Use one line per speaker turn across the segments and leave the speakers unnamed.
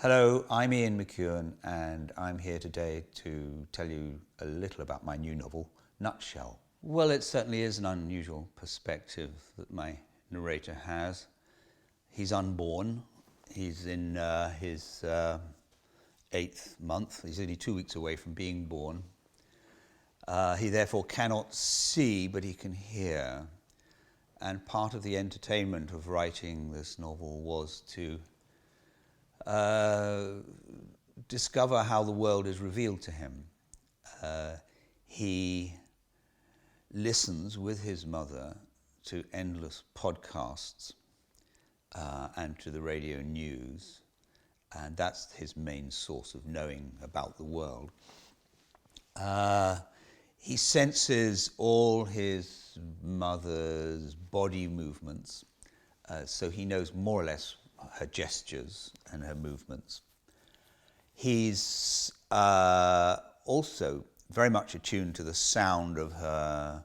Hello, I'm McEwan, and I'm here today to tell you a little about my new novel, Nutshell. Well, it certainly is an unusual perspective that my narrator has. He's unborn. He's in his 8th month. He's only 2 weeks away from being born. He therefore cannot see, but he can hear. And part of the entertainment of writing this novel was to discover how the world is revealed to him. He listens with his mother to endless podcasts and to the radio news, and that's his main source of knowing about the world. He senses all his mother's body movements, so he knows more or less her gestures and her movements. He's also very much attuned to the sound of her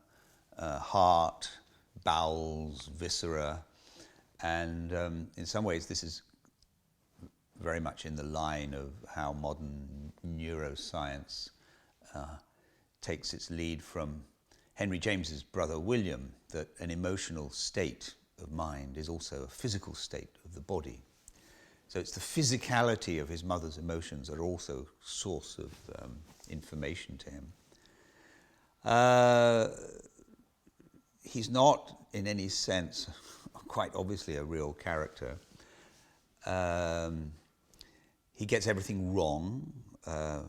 heart, bowels, viscera, and in some ways this is very much in the line of how modern neuroscience takes its lead from Henry James's brother William, that an emotional state of mind is also a physical state of the body. So it's the physicality of his mother's emotions that are also a source of information to him. He's not, in any sense, quite obviously a real character. He gets everything wrong,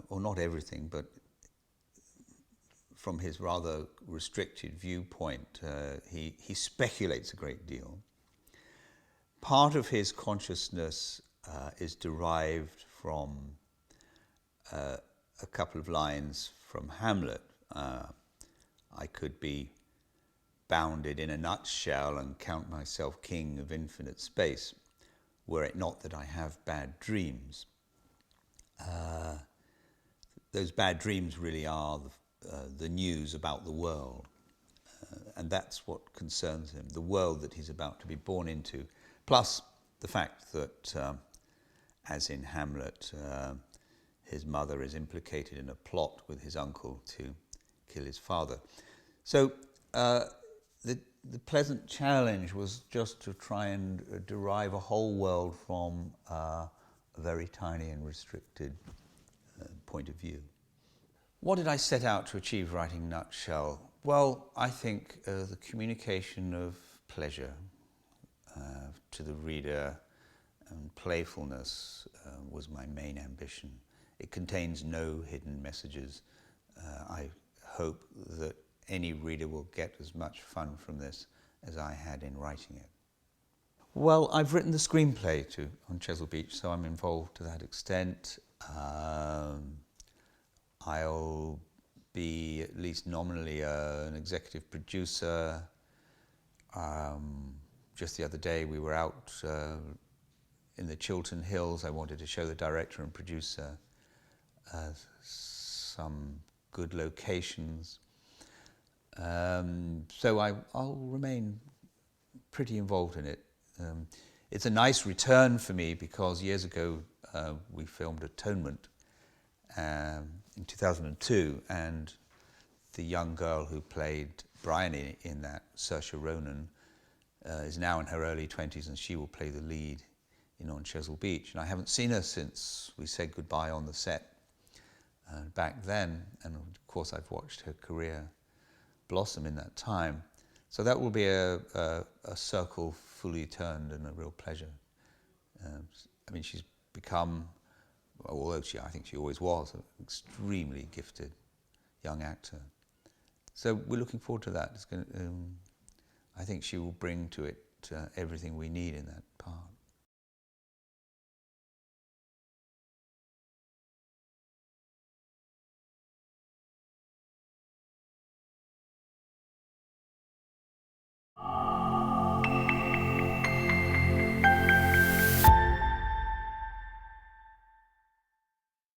or not everything, but from his rather restricted viewpoint, he speculates a great deal. Part of his consciousness is derived from a couple of lines from Hamlet. I could be bounded in a nutshell and count myself king of infinite space, were it not that I have bad dreams. Those bad dreams really are the news about the world, and that's what concerns him, the world that he's about to be born into, plus the fact that, as in Hamlet, his mother is implicated in a plot with his uncle to kill his father. So the pleasant challenge was just to try and derive a whole world from a very tiny and restricted point of view. What did I set out to achieve writing Nutshell? Well, I think the communication of pleasure to the reader and playfulness was my main ambition. It contains no hidden messages. I hope that any reader will get as much fun from this as I had in writing it. Well, I've written the screenplay on Chesil Beach, so I'm involved to that extent. I'll be at least nominally an executive producer. Just the other day we were out in the Chiltern Hills. I wanted to show the director and producer some good locations. So I'll remain pretty involved in it. It's a nice return for me because years ago we filmed Atonement in 2002, and the young girl who played Bryony in that, Saoirse Ronan, is now in her early 20s, and she will play the lead on Chesil Beach. And I haven't seen her since we said goodbye on the set back then, and of course I've watched her career blossom in that time. So that will be a circle fully turned and a real pleasure. I mean, she's become, although I think she always was, an extremely gifted young actor. So we're looking forward to that. I think she will bring to it everything we need in that part.